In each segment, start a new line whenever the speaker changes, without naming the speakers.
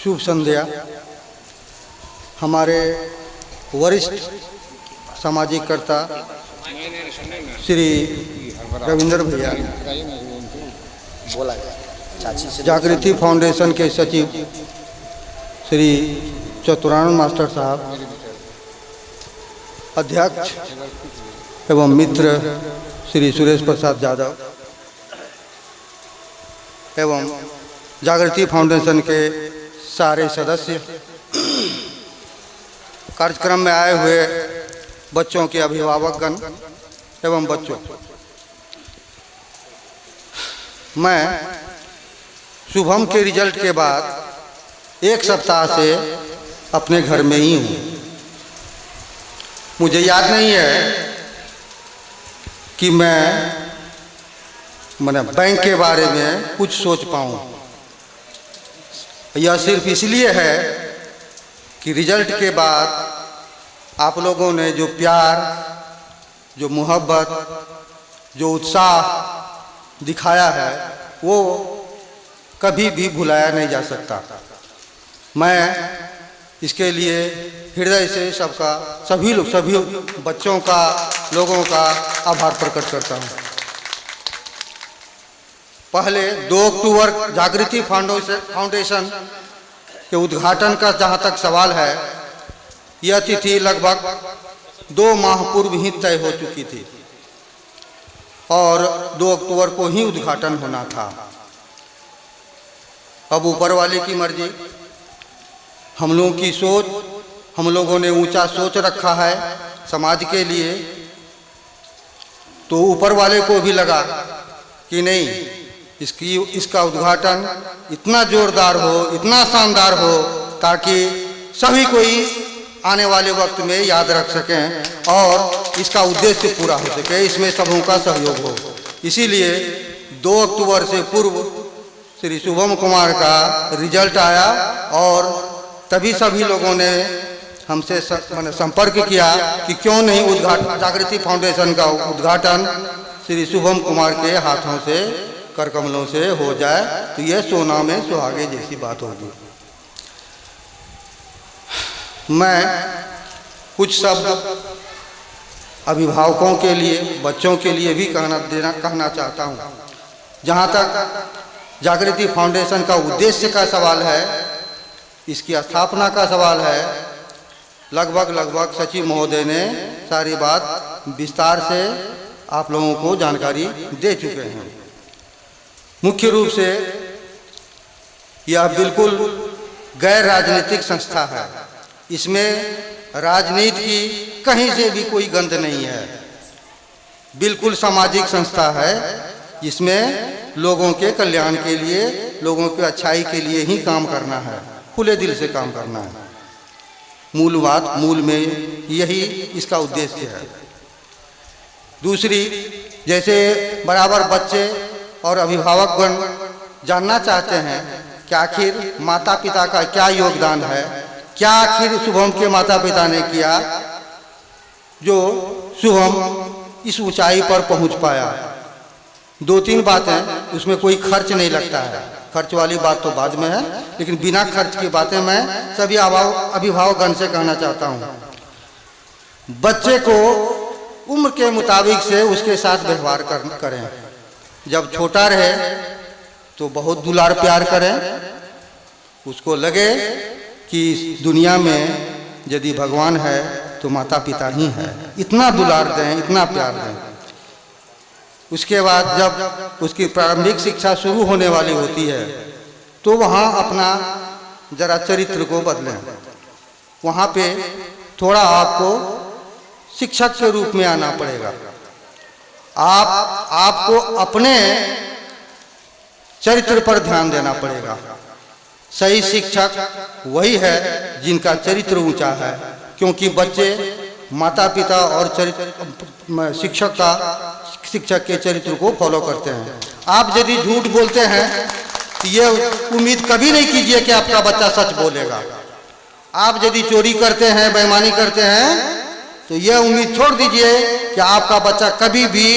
शुभ संध्या। हमारे वरिष्ठ सामाजिक कर्ता श्री रविंद्र भैया, जागृति फाउंडेशन के सचिव श्री चतुरानंद मास्टर साहब, अध्यक्ष एवं मित्र श्री सुरेश प्रसाद यादव एवं जागृति फाउंडेशन के सारे सदस्य, कार्यक्रम में आए हुए बच्चों के अभिभावकगण एवं बच्चों, मैं शुभम के रिजल्ट के बाद एक सप्ताह से अपने घर में ही हूँ। मुझे याद नहीं है कि मैं बैंक के बारे में कुछ सोच पाऊँ। यह सिर्फ इसलिए है कि रिजल्ट के बाद आप लोगों ने जो प्यार, जो मोहब्बत, जो उत्साह दिखाया है वो कभी भी भुलाया नहीं जा सकता। मैं इसके लिए हृदय से सभी बच्चों का, लोगों का आभार प्रकट करता हूँ। पहले 2 अक्टूबर जागृति फाउंडेशन के उद्घाटन का जहाँ तक सवाल है, यह तिथि लगभग 2 माह पूर्व ही तय हो चुकी थी और 2 अक्टूबर को ही उद्घाटन होना था। अब ऊपर वाले की मर्जी, हम लोगों की सोच, हम लोगों ने ऊंचा सोच रखा है समाज के लिए, तो ऊपर वाले को भी लगा कि नहीं, इसका उद्घाटन इतना जोरदार हो, इतना शानदार हो ताकि सभी कोई आने वाले वक्त में याद रख सकें और इसका उद्देश्य पूरा हो सके, इसमें सबों का सहयोग हो। इसीलिए 2 अक्टूबर से पूर्व श्री शुभम कुमार का रिजल्ट आया और तभी सभी लोगों ने हमसे संपर्क किया कि क्यों नहीं जागृति फाउंडेशन का उद्घाटन श्री शुभम कुमार के हाथों से, कर कमलों से हो जाए, तो यह सोना में सुहागे जैसी बात होगी। मैं कुछ शब्द अभिभावकों के लिए, बच्चों के लिए भी कहना चाहता हूँ। जहाँ तक जागृति फाउंडेशन का उद्देश्य का सवाल है, इसकी स्थापना का सवाल है, लगभग सचिव महोदय ने सारी बात विस्तार से आप लोगों को जानकारी दे चुके हैं। मुख्य रूप से यह बिल्कुल गैर राजनीतिक संस्था है। इसमें राजनीति की कहीं से भी कोई गंध नहीं है। बिल्कुल सामाजिक संस्था है, जिसमें लोगों के कल्याण के लिए, लोगों की अच्छाई के लिए ही काम करना है, खुले दिल से काम करना है। मूल में यही इसका उद्देश्य है। दूसरी, जैसे बराबर बच्चे और अभिभावकगण जानना चाहते हैं कि आखिर माता पिता का क्या योगदान है, क्या आखिर शुभम के माता पिता ने किया जो शुभम इस ऊंचाई पर पहुंच पाया। 2-3 बातें, उसमें कोई खर्च नहीं लगता है, खर्च वाली बात तो बाद में है, लेकिन बिना खर्च की बातें मैं सभी अभिभावकगण से कहना चाहता हूँ। बच्चे को उम्र के मुताबिक से उसके साथ व्यवहार करें। जब छोटा रहे तो बहुत दुलार प्यार करें, उसको लगे कि इस दुनिया में यदि भगवान है तो माता पिता ही है, इतना दुलार दें, इतना प्यार दें। उसके बाद जब उसकी प्रारंभिक शिक्षा शुरू होने वाली होती है तो वहाँ अपना जरा चरित्र को बदलें। वहाँ पे थोड़ा आपको शिक्षक के रूप में आना पड़ेगा। आपको अपने चरित्र पर ध्यान देना पड़ेगा। सही शिक्षक वही है जिनका चरित्र ऊंचा है, क्योंकि बच्चे माता पिता और शिक्षक के चरित्र को फॉलो करते हैं। आप यदि झूठ बोलते हैं तो ये उम्मीद कभी नहीं कीजिए कि आपका बच्चा सच बोलेगा। आप यदि चोरी करते हैं, बेईमानी करते हैं, तो यह उम्मीद छोड़ दीजिए कि आपका बच्चा कभी भी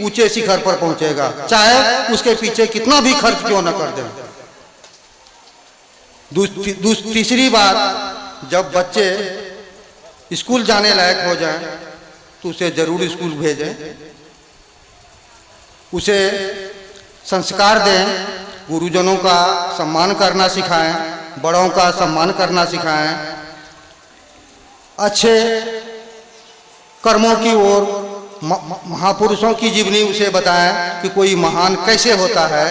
ऊंचे शिखर पर पहुंचेगा, चाहे उसके पीछे कितना भी खर्च क्यों न कर दें। तीसरी बात, जब बच्चे स्कूल जाने लायक हो जाएं तो उसे जरूर स्कूल भेजें, उसे संस्कार दें, गुरुजनों का सम्मान करना सिखाएं, बड़ों का सम्मान करना सिखाएं, अच्छे कर्मों की ओर, महापुरुषों की जीवनी उसे बताएं कि कोई महान कैसे होता है,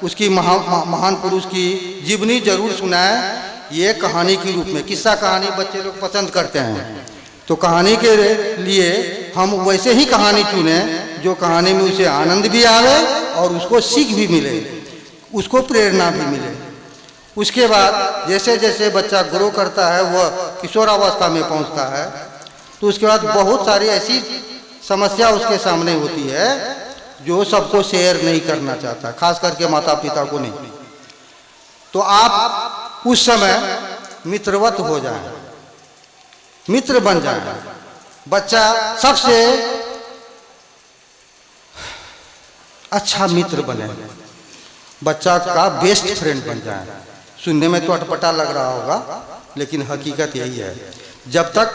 उसकी महान पुरुष की जीवनी जरूर सुनाएं। ये कहानी के रूप में, किस्सा कहानी बच्चे लोग पसंद करते हैं, तो कहानी के लिए हम वैसे ही कहानी चुने जो कहानी में उसे आनंद भी आवे और उसको सीख भी मिले, उसको प्रेरणा भी मिले। उसके बाद जैसे जैसे बच्चा ग्रो करता है, वह किशोरावस्था में पहुंचता है, तो उसके बाद बहुत सारी ऐसी समस्या उसके सामने होती है जो सबको शेयर नहीं करना चाहता, खास करके माता पिता को नहीं। तो आप उस समय मित्रवत हो जाएं, मित्र बन जाएं। बच्चा सबसे अच्छा मित्र बने, बच्चा का बेस्ट फ्रेंड बन जाए। सुनने में तो अटपटा लग रहा होगा, लेकिन हकीकत यही है। जब तक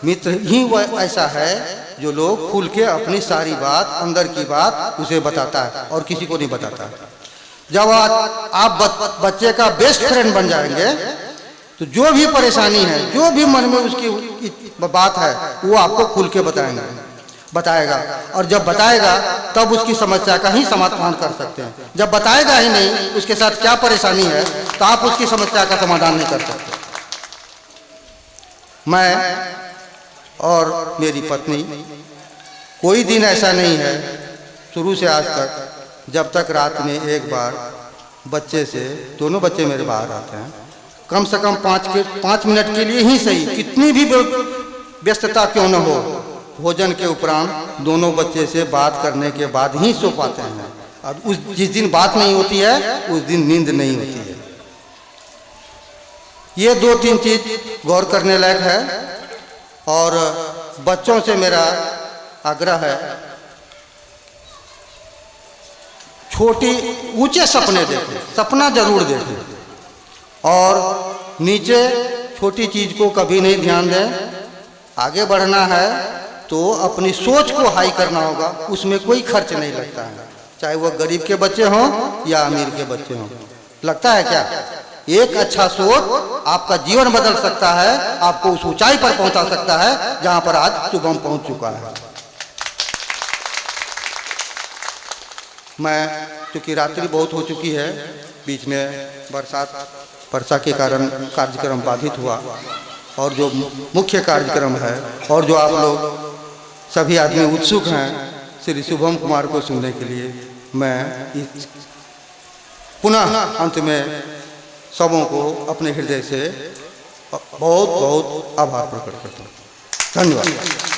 मित्र ही वह ऐसा है जो लोग खुल के अपनी सारी बात, अंदर की बात उसे बताता है और किसी को नहीं बताता। जब आप बच्चे का बेस्ट फ्रेंड बन जाएंगे तो जो भी परेशानी है, जो भी मन में उसकी बात है, वो आपको खुल के बताएगा। और जब बताएगा तब उसकी समस्या का ही समाधान कर सकते हैं। जब बताएगा ही नहीं उसके साथ क्या परेशानी है, तो आप उसकी समस्या का समाधान नहीं कर सकते। मैं और मेरी पत्नी, कोई दिन ऐसा नहीं है शुरू से आज तक, जब तक रात में एक बार बच्चे से, दोनों बच्चे मेरे बाहर आते हैं, कम से कम 5 मिनट के लिए ही सही, कितनी भी व्यस्तता क्यों न हो, भोजन के उपरांत दोनों बच्चे से बात करने के बाद ही सो पाते हैं। अब जिस दिन बात नहीं होती है उस दिन नींद नहीं होती है। ये 2-3 चीज गौर करने लायक है। और बच्चों से मेरा आग्रह है, ऊंचे सपने देखें, सपना जरूर देखें, और नीचे छोटी चीज को कभी नहीं ध्यान दें। आगे बढ़ना है तो अपनी सोच को हाई करना होगा, उसमें कोई खर्च नहीं लगता है, चाहे वह गरीब के बच्चे हों या अमीर के बच्चे हों। लगता है क्या? एक अच्छा सोच आपका जीवन बदल सकता है, आपको उस ऊंचाई पर पहुंचा सकता है जहां पर आज शुभम पहुंच चुका है। मैं, क्योंकि रात्रि बहुत हो चुकी है, बीच में वर्षा के कारण कार्यक्रम बाधित हुआ, और जो मुख्य कार्यक्रम है और जो आप लोग सभी आदमी उत्सुक हैं श्री शुभम कुमार को सुनने के लिए, मैं पुनः अंत में सबों को अपने हृदय से बहुत बहुत आभार प्रकट करता हूँ। धन्यवाद।